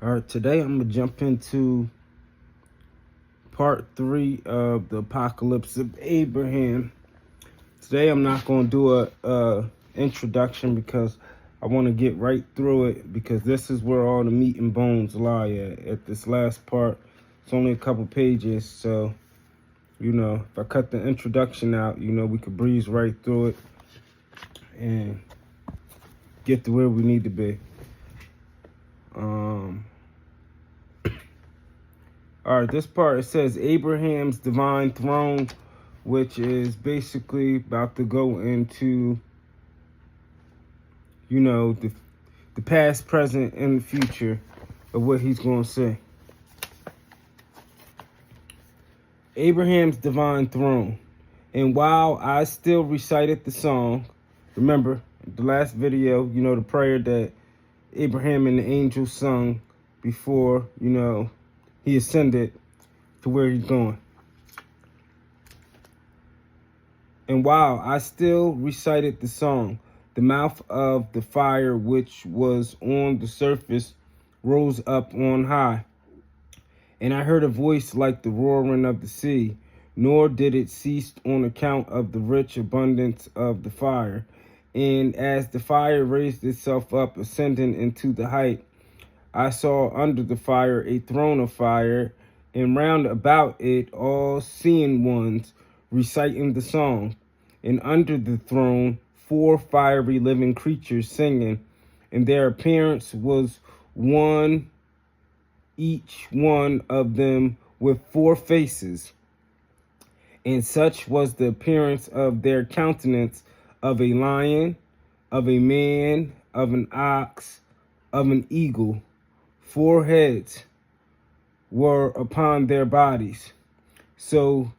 All right, today I'm gonna jump into part 3 of the Apocalypse of Abraham. Today I'm not gonna do a introduction because I want to get right through it, because this is where all the meat and bones lie at this last part. It's only a couple pages, so if I cut the introduction out, we could breeze right through it and get to where we need to be. All right, this part, it says Abraham's divine throne, which is basically about to go into, the past, present, and the future of what he's going to say. Abraham's divine throne. And while I still recited the song, remember the last video, the prayer that Abraham and the angels sung before, he ascended to where he's going. And while I still recited the song, the mouth of the fire which was on the surface rose up on high. And I heard a voice like the roaring of the sea, nor did it cease on account of the rich abundance of the fire. And as the fire raised itself up, ascending into the height, I saw under the fire a throne of fire, and round about it all seeing ones reciting the song. And under the throne 4 fiery living creatures singing, and their appearance was one, each one of them with 4 faces. And such was the appearance of their countenance: of a lion, of a man, of an ox, of an eagle. 4 heads were upon their bodies. So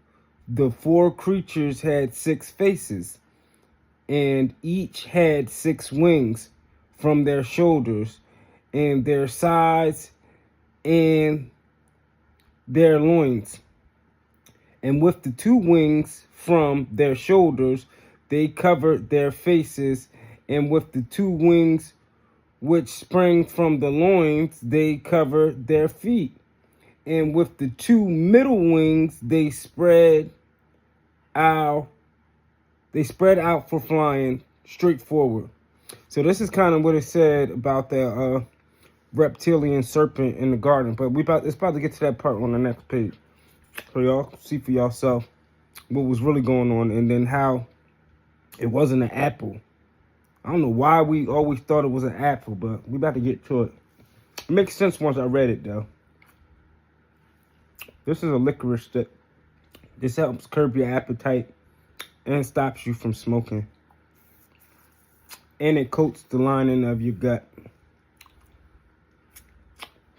the 4 creatures had 6 faces, and each had 6 wings from their shoulders, and their sides, and their loins. And with the 2 wings from their shoulders, they covered their faces, and with the 2 wings which sprang from the loins, they covered their feet. And with the 2 middle wings, they spread out for flying straight forward. So this is kind of what it said about the reptilian serpent in the garden. But it's about to get to that part on the next page. So y'all see for yourself what was really going on, and then how it wasn't an apple. I don't know why we always thought it was an apple, but we about to get to it. It makes sense once I read it, though. This is a licorice stick. This helps curb your appetite and stops you from smoking. And it coats the lining of your gut.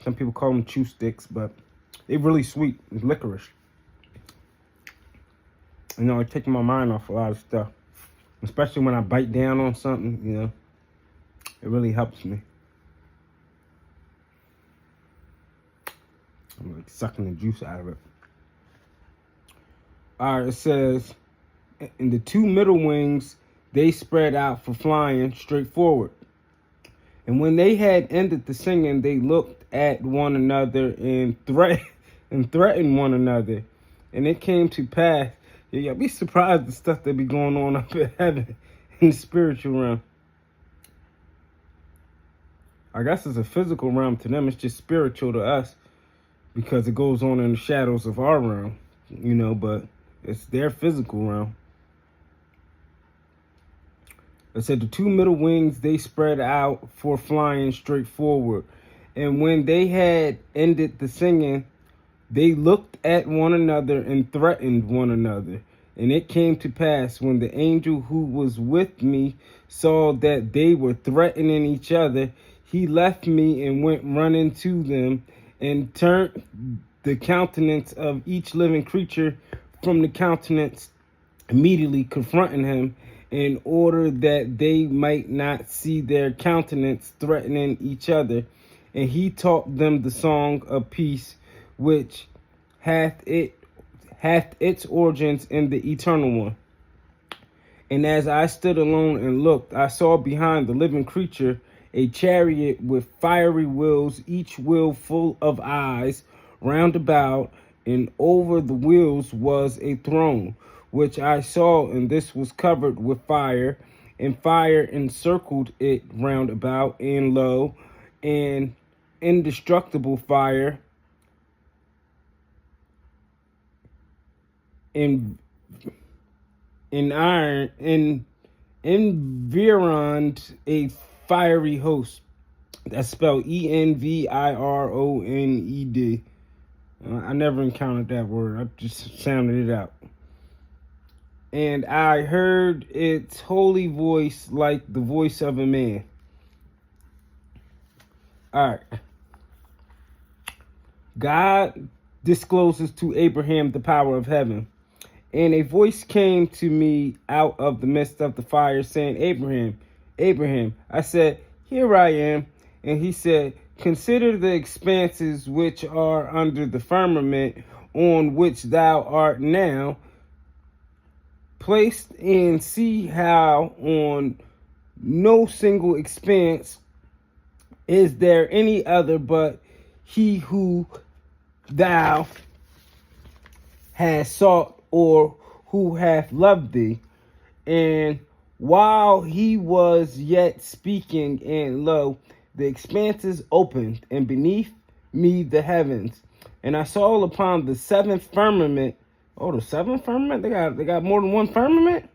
Some people call them chew sticks, but they're really sweet. It's licorice. It takes my mind off a lot of stuff. Especially when I bite down on something, it really helps me. I'm like sucking the juice out of it. All right, it says, in the 2 middle wings, they spread out for flying straight forward. And when they had ended the singing, they looked at one another and threatened one another. And it came to pass. Y'all be surprised the stuff that be going on up in heaven in the spiritual realm. I guess it's a physical realm to them. It's just spiritual to us because it goes on in the shadows of our realm, but it's their physical realm. It said the 2 middle wings, they spread out for flying straight forward. And when they had ended the singing, they looked at one another and threatened one another. And it came to pass, when the angel who was with me saw that they were threatening each other, he left me and went running to them, and turned the countenance of each living creature from the countenance immediately confronting him, in order that they might not see their countenance threatening each other. And he taught them the song of peace, which hath its origins in the eternal one. And as I stood alone and looked, I saw behind the living creature a chariot with fiery wheels, each wheel full of eyes round about, and over the wheels was a throne, which I saw, and this was covered with fire, and fire encircled it round about, and lo, an indestructible fire in iron in environed a fiery host. That's spelled Environed. I never encountered that word. I just sounded it out. And I heard its holy voice like the voice of a man. All right. God discloses to Abraham the power of heaven. And a voice came to me out of the midst of the fire, saying, Abraham, Abraham. I said, Here I am. And he said, Consider the expanses which are under the firmament on which thou art now placed, and see how on no single expanse is there any other but he who thou hast sought, or who hath loved thee. And while he was yet speaking, and lo, the expanses opened, and beneath me the heavens. And I saw upon the seventh firmament. Oh, the seventh firmament? They got more than one firmament?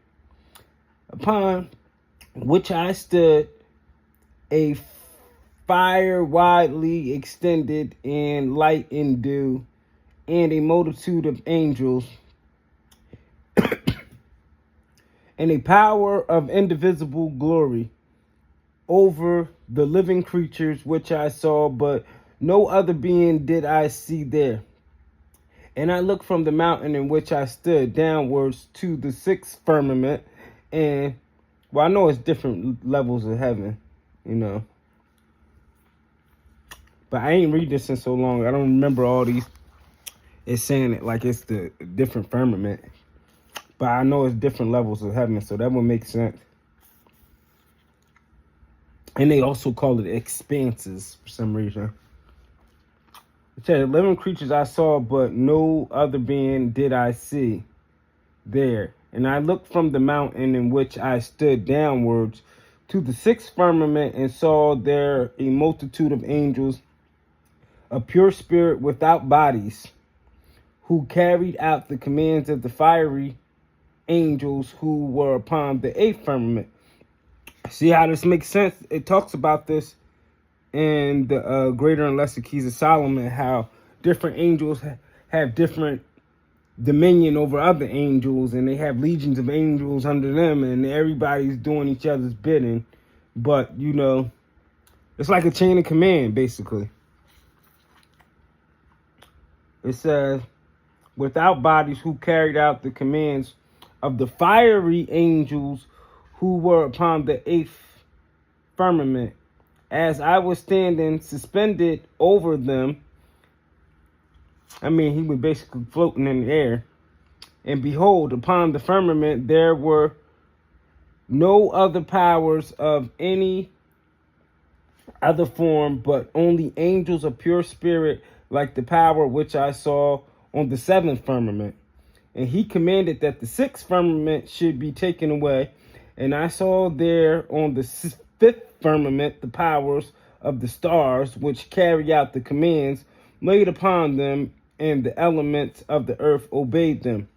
Upon which I stood, a fire widely extended, and light and dew, and a multitude of angels, and a power of indivisible glory over the living creatures which I saw, but no other being did I see there. And I looked from the mountain in which I stood downwards to the sixth firmament, and well, I know it's different levels of heaven, but I ain't read this in so long. I don't remember all these. It's saying it like it's the different firmament. But I know it's different levels of heaven, so that would make sense. And they also call it expanses for some reason. It said, living creatures I saw, but no other being did I see there. And I looked from the mountain in which I stood downwards to the sixth firmament, and saw there a multitude of angels, a pure spirit without bodies, who carried out the commands of the fiery angels who were upon the eighth firmament. See how this makes sense? It talks about this in the Greater and Lesser Keys of Solomon, how different angels have different dominion over other angels, and they have legions of angels under them, and everybody's doing each other's bidding. But, it's like a chain of command, basically. It says, without bodies, who carried out the commands of the fiery angels who were upon the eighth firmament. As I was standing suspended over them, he was basically floating in the air. And behold, upon the firmament there were no other powers of any other form, but only angels of pure spirit, like the power which I saw on the seventh firmament. And he commanded that the sixth firmament should be taken away. And I saw there on the fifth firmament the powers of the stars, which carry out the commands laid upon them, and the elements of the earth obeyed them.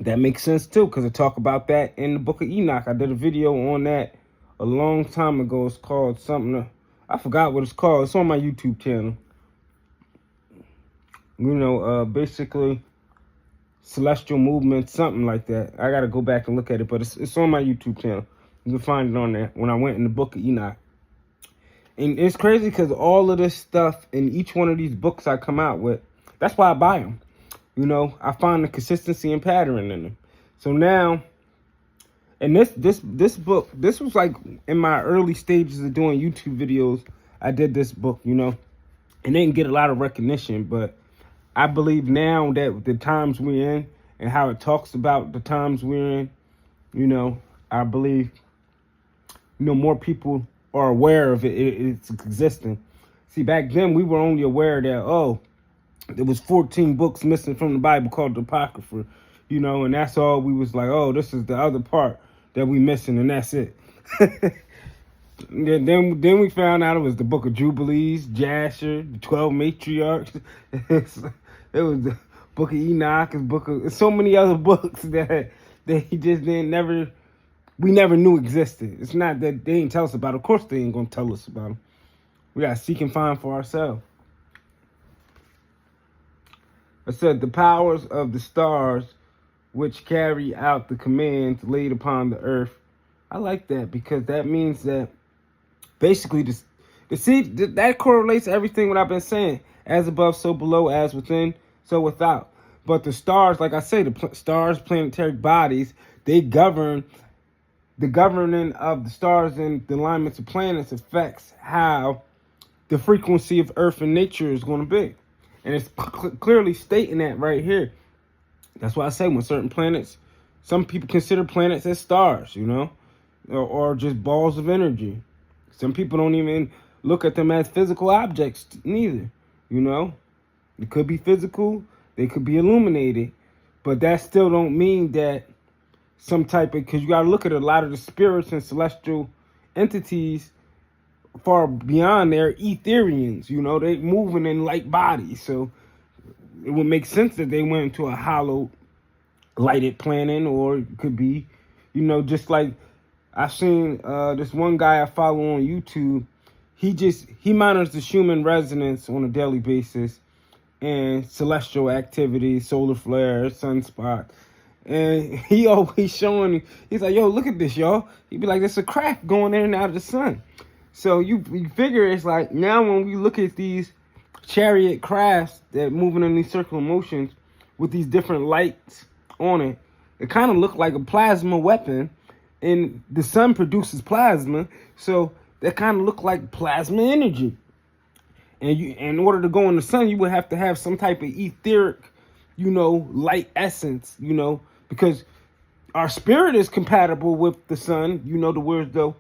That makes sense too, because I talk about that in the book of Enoch. I did a video on that a long time ago. It's called something, I forgot what it's called. It's on my YouTube channel. Basically celestial movement, something like that. I gotta go back and look at it, but it's on my YouTube channel. You can find it on there when I went in the book of Enoch. And it's crazy because all of this stuff in each one of these books I come out with, that's why I buy them. I find the consistency and pattern in them. So now, and this book, this was like in my early stages of doing YouTube videos. I did this book, and didn't get a lot of recognition, but I believe now that the times we're in and how it talks about the times we're in, I believe, more people or aware of it's existing. See, back then we were only aware that, oh, there was 14 books missing from the Bible called the Apocrypha, and that's all we was like, oh, this is the other part that we missing, and that's it. then we found out it was the Book of Jubilees, Jasher, the 12 matriarchs. It was the Book of Enoch, so many other books that they just we never knew existed. It's not that they didn't tell us about it. Of course they ain't gonna tell us about them. We gotta seek and find for ourselves. I said the powers of the stars which carry out the commands laid upon the earth. I like that because that means that basically that correlates to everything what I've been saying. As above, so below, as within, so without. But the stars, like I say, the stars, planetary bodies, they govern. The governing of the stars and the alignments of planets affects how the frequency of Earth and nature is going to be. And it's clearly stating that right here. That's why I say when certain planets, some people consider planets as stars, or just balls of energy. Some people don't even look at them as physical objects neither, It could be physical, they could be illuminated, but that still don't mean that some type of, because you got to look at a lot of the spirits and celestial entities far beyond their etherians, they moving in light bodies. So it would make sense that they went into a hollow lighted planet, or it could be, just like I've seen this one guy I follow on YouTube. He monitors the Schumann resonance on a daily basis and celestial activity, solar flares, sunspots. And he always showing, he's like, yo, look at this, y'all. He'd be like, there's a crack going in and out of the sun. So you figure it's like, now when we look at these chariot crafts that moving in these circular motions with these different lights on it, it kind of look like a plasma weapon, and the sun produces plasma, so that kind of look like plasma energy. And in order to go in the sun, you would have to have some type of etheric, light essence, because our spirit is compatible with the sun, the words though.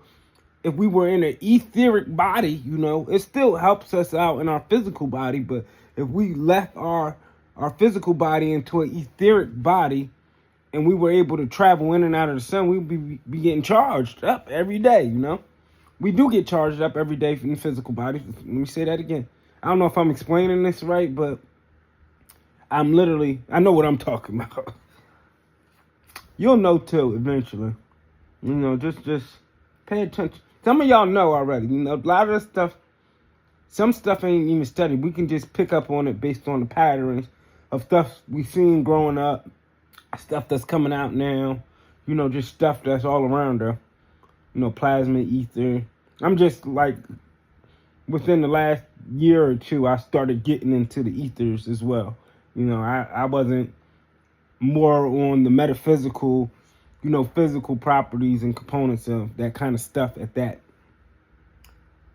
If we were in an etheric body, it still helps us out in our physical body. But if we left our physical body into an etheric body and we were able to travel in and out of the sun, we'd be getting charged up every day, We do get charged up every day from the physical body. Let me say that again. I don't know if I'm explaining this right, but I know what I'm talking about. You'll know too eventually. Just pay attention. Some of y'all know already. A lot of the stuff, some stuff ain't even studied. We can just pick up on it based on the patterns of stuff we seen growing up, stuff that's coming out now, just stuff that's all around her. Plasma, ether. I'm just like, within the last year or two, I started getting into the ethers as well. I wasn't more on the metaphysical, physical properties and components of that kind of stuff at that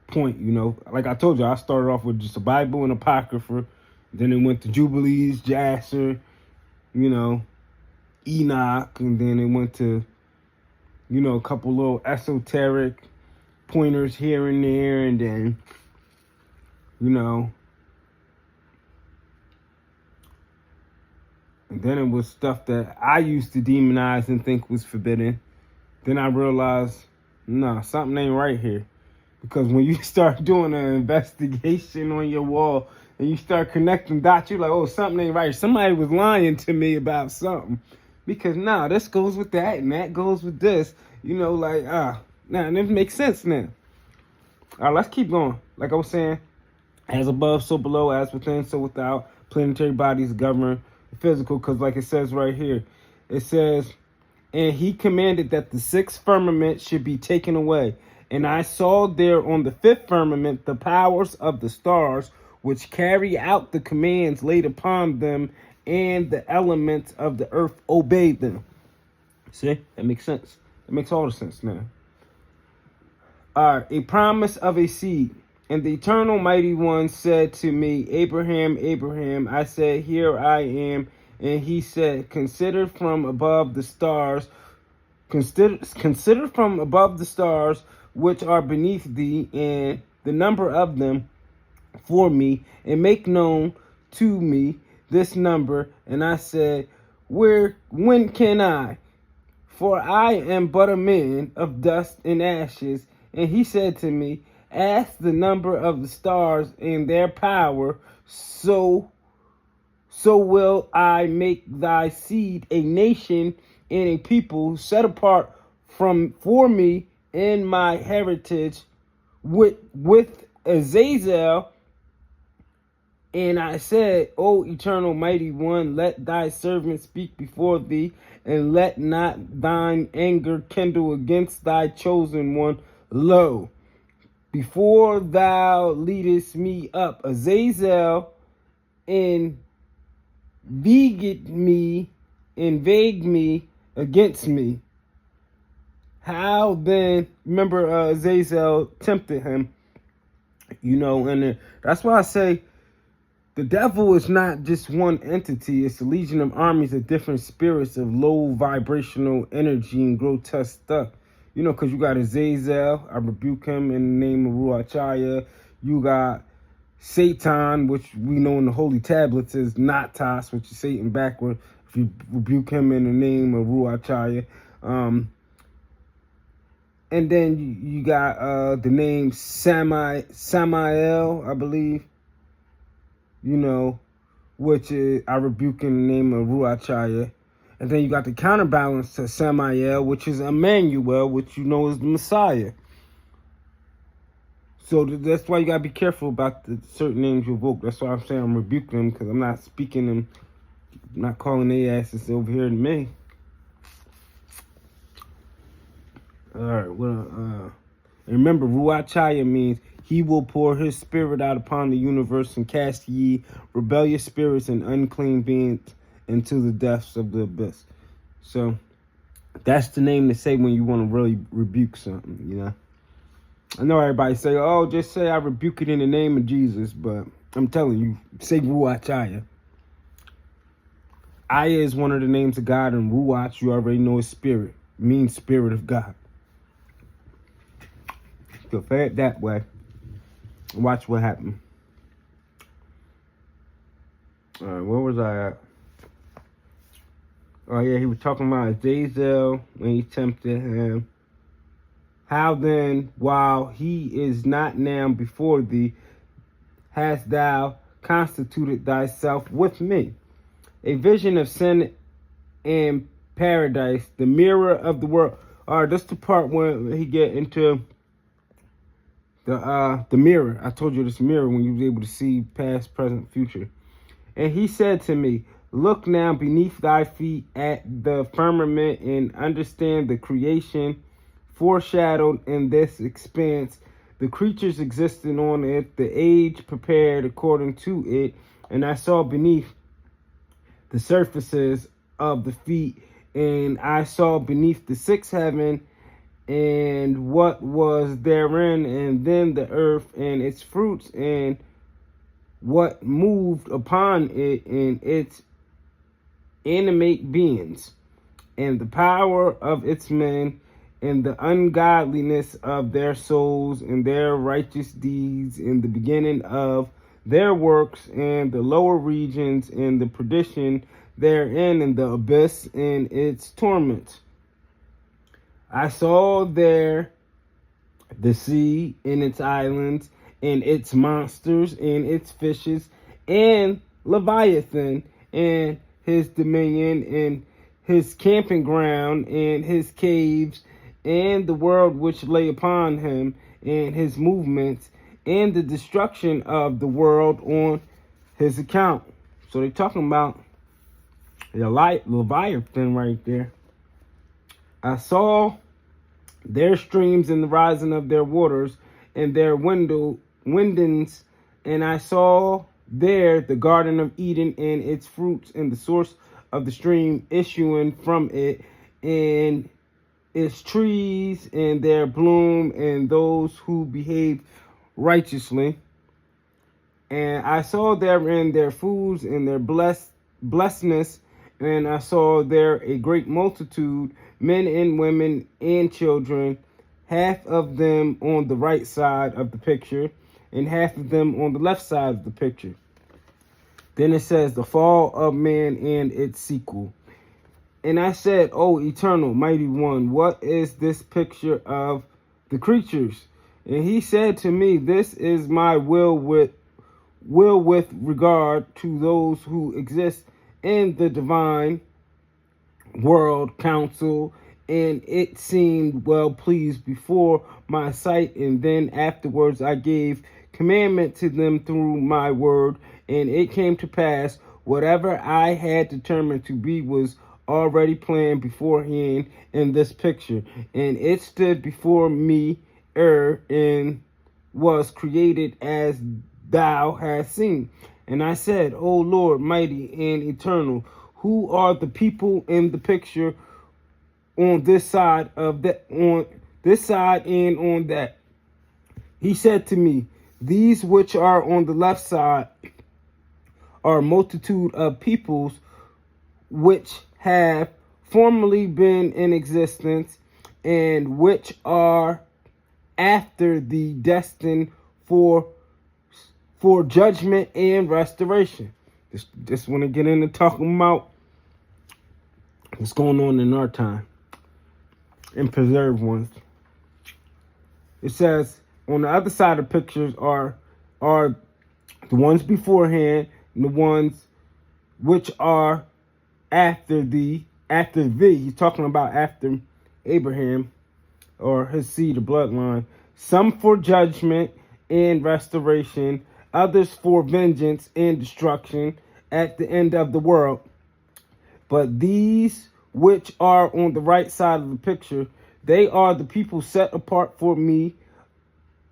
point, Like I told you, I started off with just a Bible and Apocrypha. Then it went to Jubilees, Jasher, Enoch, and then it went to, a couple little esoteric pointers here and there, and then, and then it was stuff that I used to demonize and think was forbidden. Then I realized, no, something ain't right here. Because when you start doing an investigation on your wall and you start connecting dots, you're like, oh, something ain't right. Somebody was lying to me about something. Because, this goes with that and that goes with this. And it makes sense now. All right, let's keep going. Like I was saying, as above, so below, as within, so without. Planetary bodies govern the physical, because like it says right here, it says, and he commanded that the sixth firmament should be taken away. And I saw there on the fifth firmament the powers of the stars, which carry out the commands laid upon them, and the elements of the earth obeyed them. See, that makes sense. That makes all the sense now. All right, a promise of a seed. And the eternal mighty one said to me, Abraham, Abraham. I said, here I am. And he said, consider from above the stars. Consider from above the stars which are beneath thee, and the number of them for me, and make known to me this number. And I said, when can I? For I am but a man of dust and ashes. And he said to me, ask the number of the stars and their power, so will I make thy seed a nation and a people set apart for me in my heritage with Azazel. And I said, O eternal mighty one, let thy servant speak before thee, and let not thine anger kindle against thy chosen one. Lo, before thou leadest me up, Azazel inveigled me against me. How then, remember Azazel tempted him, and that's why I say, the devil is not just one entity. It's a legion of armies of different spirits of low vibrational energy and grotesque stuff. Because you got Azazel, I rebuke him in the name of Ruachaya. You got Satan, which we know in the holy tablets is Natas, which is Satan backward. If you rebuke him in the name of Ruachaya. And then you got the name Samael, I believe. Which is I rebuke in the name of Ruachaya. And then you got the counterbalance to Samael, which is Emmanuel, which is the Messiah. So that's why you got to be careful about the certain names you evoke. That's why I'm saying I'm rebuking them, because I'm not speaking them, I'm not calling their asses over here to me. All right, well, remember, Ruachaya means he will pour his spirit out upon the universe and cast ye rebellious spirits and unclean beings into the depths of the abyss. So that's the name to say when you want to really rebuke something, I know everybody say, oh, just say I rebuke it in the name of Jesus, but I'm telling you, say Ruachaya. Aya is one of the names of God, and Ruach, you already know, is spirit, means spirit of God. So say it that way. Watch what happened. All right, where was I at? Oh, yeah, he was talking about Azazel when he tempted him. How then, while he is not now before thee, hast thou constituted thyself with me? A vision of sin and paradise, the mirror of the world. All right, that's the part when he get into the mirror. I told you this mirror when you was able to see past, present, future. And he said to me, look now beneath thy feet at the firmament and understand the creation foreshadowed in this expanse, the creatures existing on it, the age prepared according to it. And I saw beneath the surfaces of the feet, and I saw beneath the sixth heaven and what was therein, and then the earth and its fruits, and what moved upon it, and its animate beings, and the power of its men, and the ungodliness of their souls, and their righteous deeds, and the beginning of their works, and the lower regions, and the perdition therein, and the abyss and its torments. I saw there the sea and its islands, and its monsters, and its fishes, and Leviathan, and his dominion, and his camping ground, and his caves, and the world which lay upon him, and his movements, and the destruction of the world on his account. So they're talking about the Leviathan right there. I saw their streams and the rising of their waters, and their windings, and I saw there the Garden of Eden and its fruits, and the source of the stream issuing from it, and its trees and their bloom, and those who behave righteously. And I saw therein their foods and their blessedness, and I saw there a great multitude, men and women and children, half of them on the right side of the picture and half of them on the left side of the picture. Then it says the fall of man and its sequel. And I said, "Oh, eternal, mighty one, what is this picture of the creatures?" And he said to me, "This is my will with regard to those who exist in the divine world council, and it seemed well pleased before my sight, and then afterwards I gave commandment to them through my word, and it came to pass, whatever I had determined to be was already planned beforehand in this picture, and it stood before me and was created as thou hast seen." And I said, "O Lord, mighty and eternal, who are the people in the picture on this side of that, on this side and on that?" He said to me, "These which are on the left side are a multitude of peoples which have formerly been in existence, and which are after the destined for judgment and restoration." Just want to get into talking about what's going on in our time and preserve ones. It says on the other side of pictures are the ones beforehand and the ones which are after thee. He's talking about after Abraham or his seed, the bloodline. Some for judgment and restoration, others for vengeance and destruction at the end of the world. But these which are on the right side of the picture, they are the people set apart for me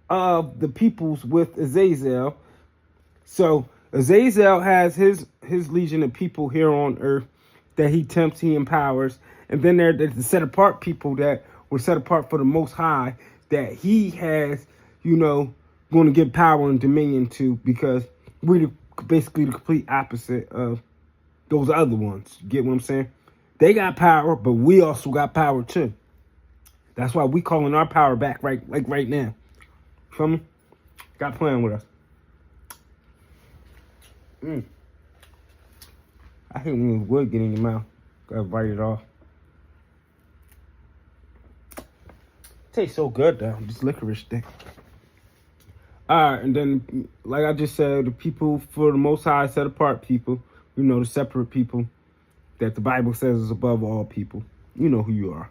of the peoples with Azazel. So Azazel has his legion of people here on earth that he tempts, he empowers. And then there's the set apart people that were set apart for the Most High that he has, going to give power and dominion to, because we're basically the complete opposite of those other ones. You get what I'm saying? They got power, but we also got power too. That's why we calling our power back right now. Feel me? Got playing with us. I hate when the wood get in your mouth. Gotta bite it off. Tastes so good though, this licorice thing. Alright, and then like I just said, the people for the Most High, set apart people, the separate people that the Bible says is above all people. You know who you are.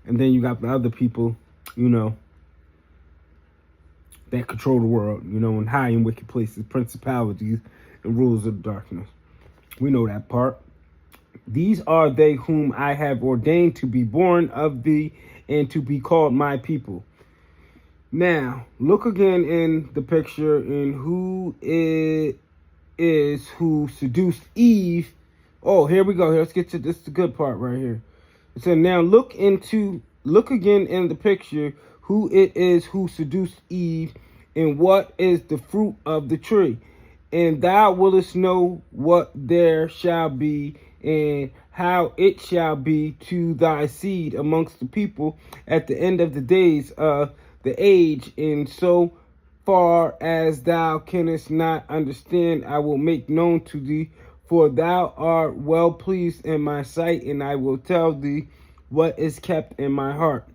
And then you got the other people, that control the world, in high and wicked places, principalities and rulers of darkness. We know that part. These are they whom I have ordained to be born of thee and to be called my people. Now, look again in the picture in who it is who seduced Eve. Oh, here we go. Let's get to this, the good part right here. It said, now look again in the picture who it is who seduced Eve, and what is the fruit of the tree. And thou willest know what there shall be, and how it shall be to thy seed amongst the people at the end of the days of the age. And so far as thou canst not understand, I will make known to thee, for thou art well pleased in my sight, and I will tell thee what is kept in my heart.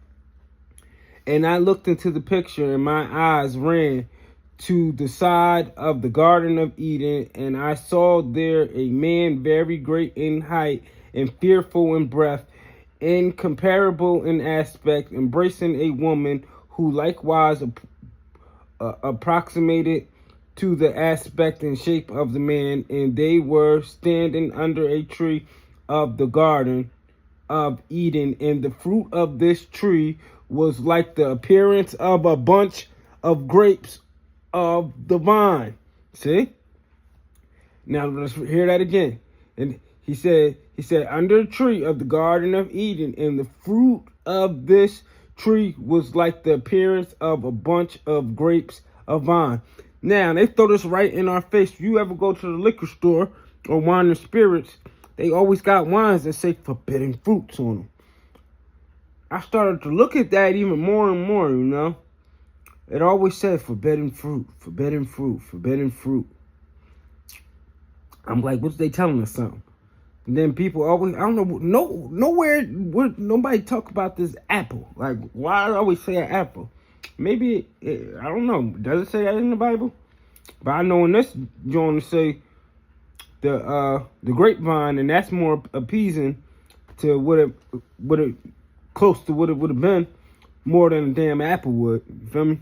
And I looked into the picture, and my eyes ran to the side of the Garden of Eden, and I saw there a man very great in height and fearful in breath, incomparable in aspect, embracing a woman who likewise approximated to the aspect and shape of the man, and they were standing under a tree of the Garden of Eden, and the fruit of this tree was like the appearance of a bunch of grapes of the vine. See? Now let's hear that again. And he said, under the tree of the Garden of Eden, and the fruit of this tree was like the appearance of a bunch of grapes of vine. Now, they throw this right in our face. If you ever go to the liquor store or wine and spirits, they always got wines that say forbidden fruits on them. I started to look at that even more and more, you know. It always said forbidden fruit, forbidden fruit, forbidden fruit. I'm like, what's they telling us something? And then people always, I don't know, nowhere, nobody talk about this apple. Like, why I always say an apple? Maybe, I don't know, does it say that in the Bible? But I know in this joint to say the grapevine, and that's more appeasing to what it close to what it would have been, more than a damn apple would. You feel me?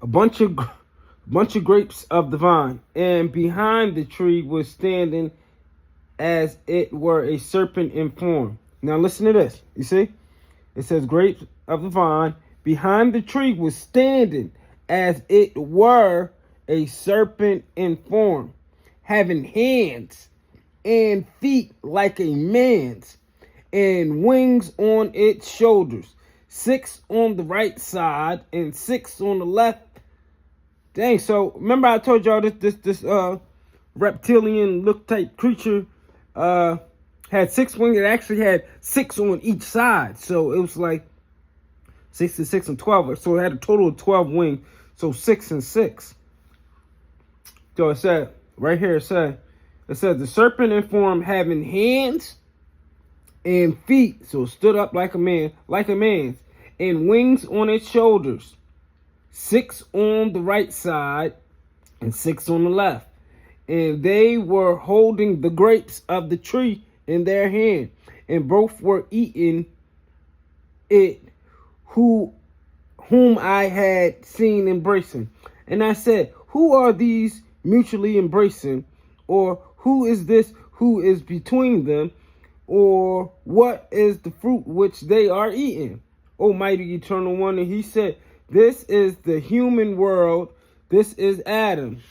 A bunch of grapes of the vine, and behind the tree was standing as it were a serpent in form. Now listen to this. You see? It says grapes of the vine. Behind the tree was standing as it were a serpent in form, having hands and feet like a man's, and wings on its shoulders, 6 on the right side and 6 on the left. Dang, so remember I told y'all this reptilian look type creature had 6 wings. It actually had 6 on each side. So it was like 6 and 6 and 12. So it had a total of 12 wings. So 6 and 6. So it said, right here it said the serpent in form having hands and feet. So it stood up like a man's, and wings on its shoulders. 6 on the right side and 6 on the left. And they were holding the grapes of the tree in their hand, and both were eating it, whom I had seen embracing. And I said, who are these mutually embracing? Or who is this who is between them? Or what is the fruit which they are eating? Almighty Eternal One. And he said, this is the human world. This is Adam.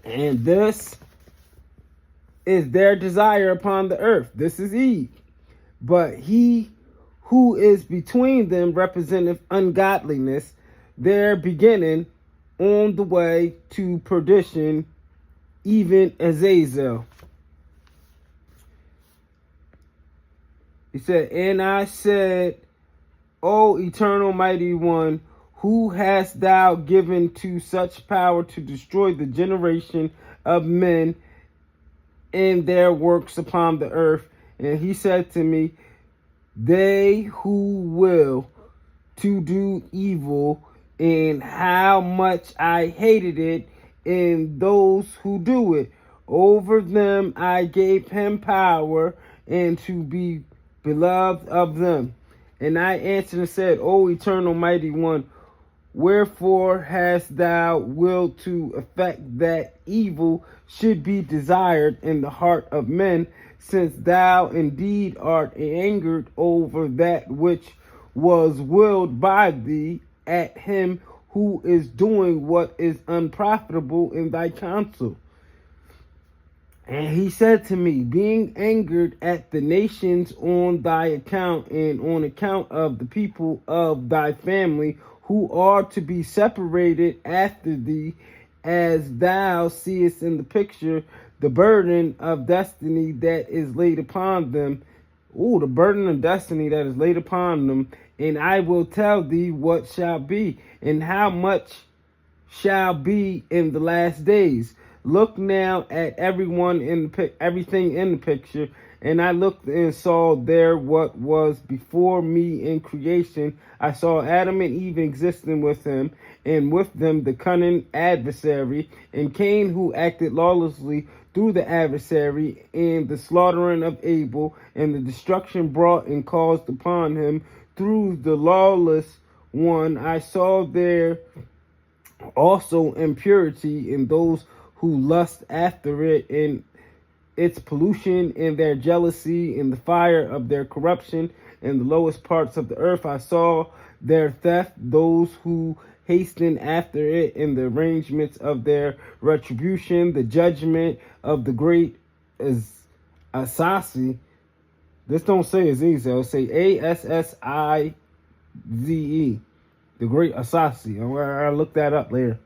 And this is their desire upon the earth. This is Eve. But he who is between them representeth ungodliness, their beginning on the way to perdition, even Azazel. He said, and I said, O eternal mighty one, who hast thou given to such power to destroy the generation of men and their works upon the earth? And he said to me, they who will to do evil, and how much I hated it, and those who do it. Over them I gave him power, and to be beloved of them. And I answered and said, O eternal mighty one, wherefore hast thou willed to effect that evil should be desired in the heart of men, since thou indeed art angered over that which was willed by thee at him who is doing what is unprofitable in thy counsel? And he said to me, being angered at the nations on thy account, and on account of the people of thy family, who are to be separated after thee, as thou seest in the picture, the burden of destiny that is laid upon them. Oh, the burden of destiny that is laid upon them. And I will tell thee what shall be, and how much shall be in the last days. Look now at everything in the picture. And I looked and saw there what was before me in creation. I saw Adam and Eve existing with him, and with them the cunning adversary, and Cain, who acted lawlessly through the adversary, and the slaughtering of Abel, and the destruction brought and caused upon him through the lawless one. I saw there also impurity in those who lust after it, in its pollution, in their jealousy, in the fire of their corruption, in the lowest parts of the earth. I saw their theft, those who hasten after it, in the arrangements of their retribution, the judgment of the great Assasi. This don't say Aziz, it'll say Assize, the great Assasi. I'll look that up later.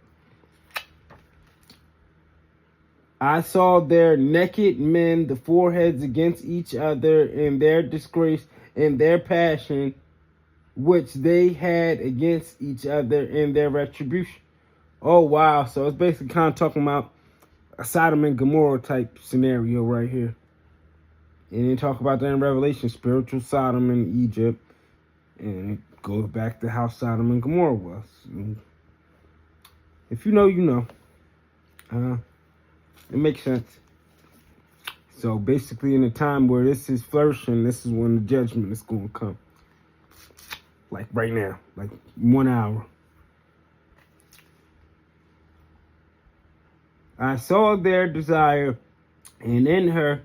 I saw their naked men, the foreheads against each other, in their disgrace, in their passion which they had against each other in their retribution. Oh, wow. So it's basically kind of talking about a Sodom and Gomorrah type scenario right here. And they talk about that in Revelation, spiritual Sodom in Egypt. And it goes back to how Sodom and Gomorrah was. And if you know, you know. It makes sense. So basically in a time where this is flourishing, this is when the judgment is going to come. Like right now, like 1 hour. I saw their desire, and in her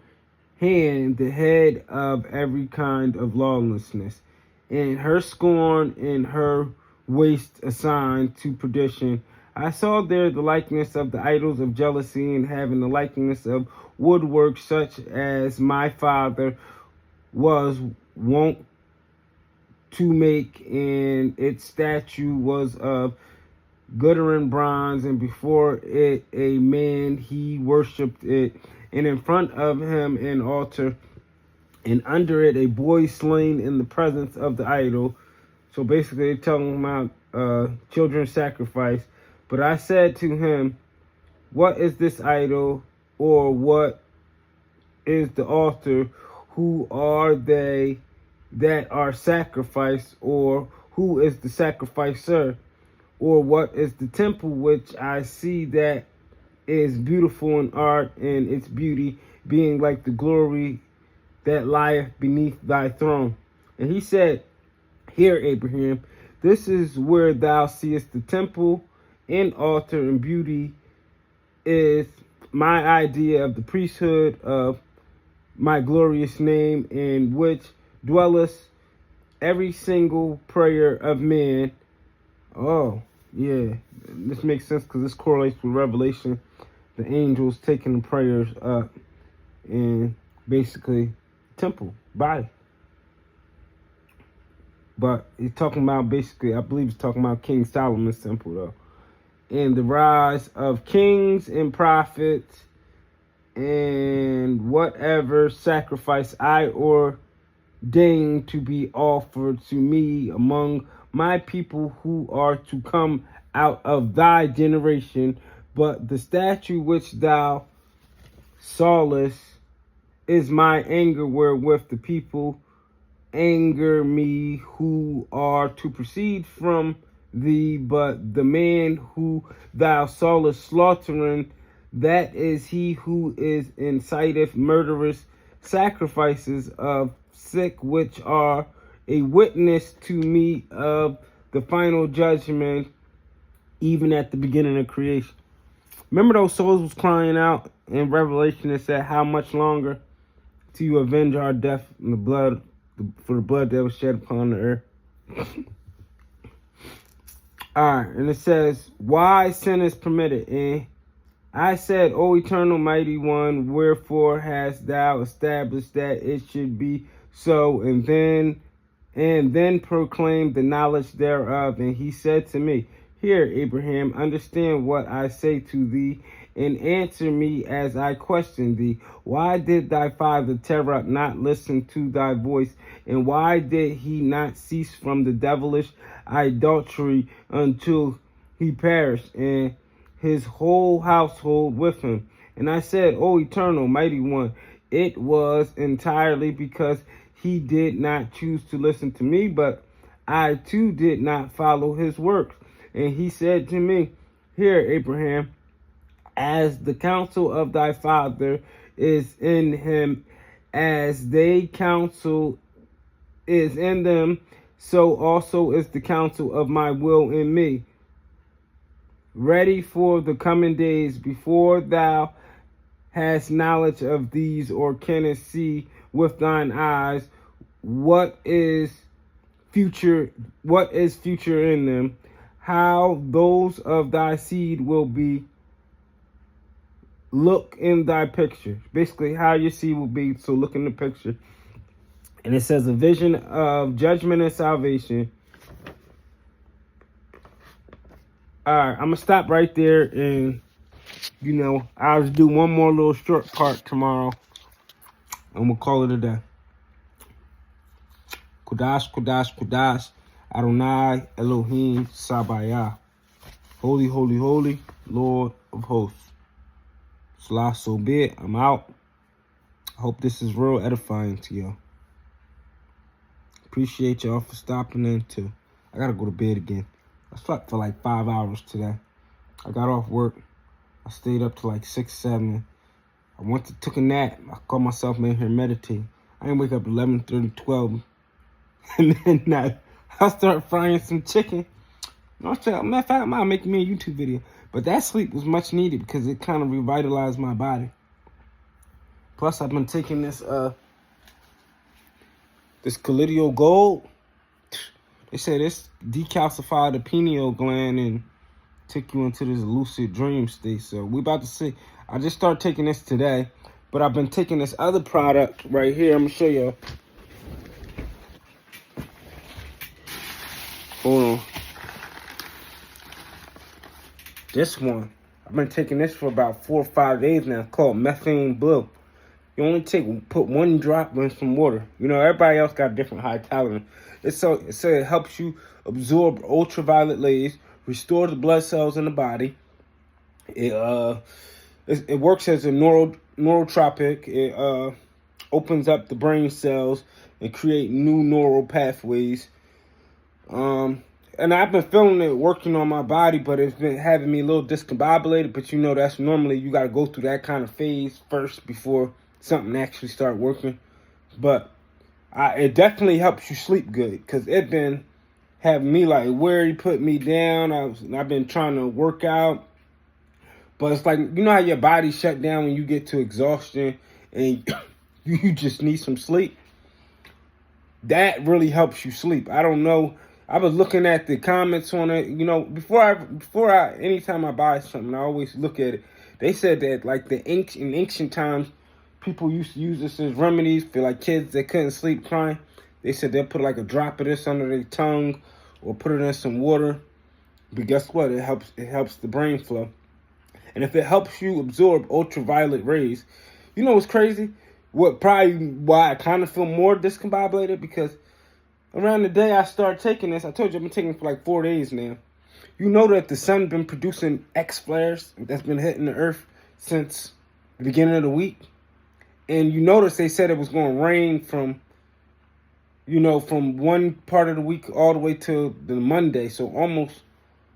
hand the head of every kind of lawlessness, and her scorn and her waste assigned to perdition. I saw there the likeness of the idols of jealousy, and having the likeness of woodwork such as my father was wont to make, and its statue was of glittering bronze, and before it a man, he worshipped it, and in front of him an altar, and under it a boy slain in the presence of the idol. So basically they're telling about children's sacrifice. But I said to him, what is this idol, or what is the altar? Who are they that are sacrificed, or who is the sacrificer? Or what is the temple which I see that is beautiful in art, and its beauty being like the glory that lieth beneath thy throne? And he said, hear, Abraham, this is where thou seest the temple and altar, and beauty is my idea of the priesthood of my glorious name, in which dwelleth every single prayer of man. Oh, yeah, this makes sense because this correlates with Revelation, the angels taking the prayers up in basically temple, body. But he's talking about basically, I believe he's talking about King Solomon's temple though. And the rise of kings and prophets, and whatever sacrifice I ordain to be offered to me among my people who are to come out of thy generation. But the statue which thou sawest is my anger, wherewith the people anger me who are to proceed from thee. But the man who thou sawest slaughtering, that is he who is inciteth murderous sacrifices of sick, which are a witness to me of the final judgment, even at the beginning of creation. Remember those souls was crying out in Revelation that said, how much longer till you avenge our death and the blood, for the blood that was shed upon the earth? Alright, and it says, why sin is permitted? And I said, O eternal mighty one, wherefore hast thou established that it should be so, and then proclaimed the knowledge thereof. And he said to me, hear, Abraham, understand what I say to thee, and answer me as I question thee. Why did thy father Terah not listen to thy voice? And why did he not cease from the devilish idolatry until he perished, and his whole household with him? And I said, O eternal mighty one, it was entirely because he did not choose to listen to me, but I too did not follow his works. And he said to me, hear, Abraham, as the counsel of thy father is in him, as they counsel is in them, so also is the counsel of my will in me, ready for the coming days, before thou hast knowledge of these, or canst see with thine eyes what is future in them, how those of thy seed will be. Look in thy picture. Basically, how your seed will be. So look in the picture. And it says a vision of judgment and salvation. All right, I'm going to stop right there. And, I'll just do one more little short part tomorrow. And we'll call it a day. Kodash, Kodash, Kodash, Adonai, Elohim, Sabayah. Holy, holy, holy, Lord of hosts. Salah, so be it. I'm out. I hope this is real edifying to y'all. Appreciate y'all for stopping in too. I gotta go to bed again. I slept for like 5 hours today. I got off work. I stayed up to like 6, 7. I took a nap. I called myself in here meditating. I didn't wake up 11:30, 12. And then I start frying some chicken. Matter of fact, I might make me a YouTube video. But that sleep was much needed because it kind of revitalized my body. Plus, I've been taking this Collidio Gold. They say this decalcified the pineal gland and take you into this lucid dream state. So we about to see. I just started taking this today, but I've been taking this other product right here. I'm gonna show you. Hold on. This one, I've been taking this for about 4 or 5 days now. It's called Methane Blue. You only put 1 drop in some water. You know, everybody else got different high tolerance. It helps you absorb ultraviolet rays, restore the blood cells in the body. It works as a neurotropic. It opens up the brain cells and create new neural pathways. And I've been feeling it working on my body, but it's been having me a little discombobulated. But you know, that's normally you got to go through that kind of phase first before something actually start working. But it definitely helps you sleep good because it been having me like where he put me down. I've been trying to work out, but it's like, you know how your body shut down when you get to exhaustion and you just need some sleep. That really helps you sleep. I don't know. I was looking at the comments on it. You know, anytime I buy something, I always look at it. They said that like in ancient times, people used to use this as remedies for like kids that couldn't sleep crying. They said they'll put like a drop of this under their tongue or put it in some water. But guess what? It helps the brain flow. And if it helps you absorb ultraviolet rays, you know what's crazy? Probably why I kind of feel more discombobulated, because around the day I started taking this, I told you I've been taking it for like 4 days now. You know that the sun been producing X flares that's been hitting the earth since the beginning of the week. And you notice they said it was going to rain from one part of the week all the way to the Monday. So almost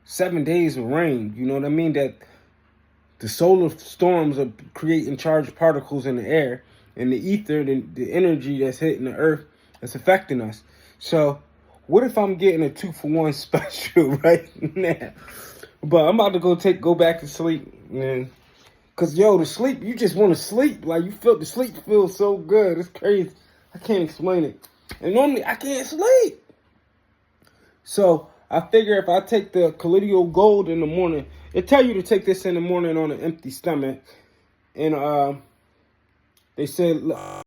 7 days of rain. You know what I mean? That the solar storms are creating charged particles in the air. And the ether, the energy that's hitting the earth, that's affecting us. So what if I'm getting a 2-for-1 special right now? But I'm about to go back to sleep, man. Cause the sleep, you just want to sleep. Like the sleep feels so good. It's crazy. I can't explain it. And normally I can't sleep. So I figure if I take the Collidio Gold in the morning, it tell you to take this in the morning on an empty stomach. And they said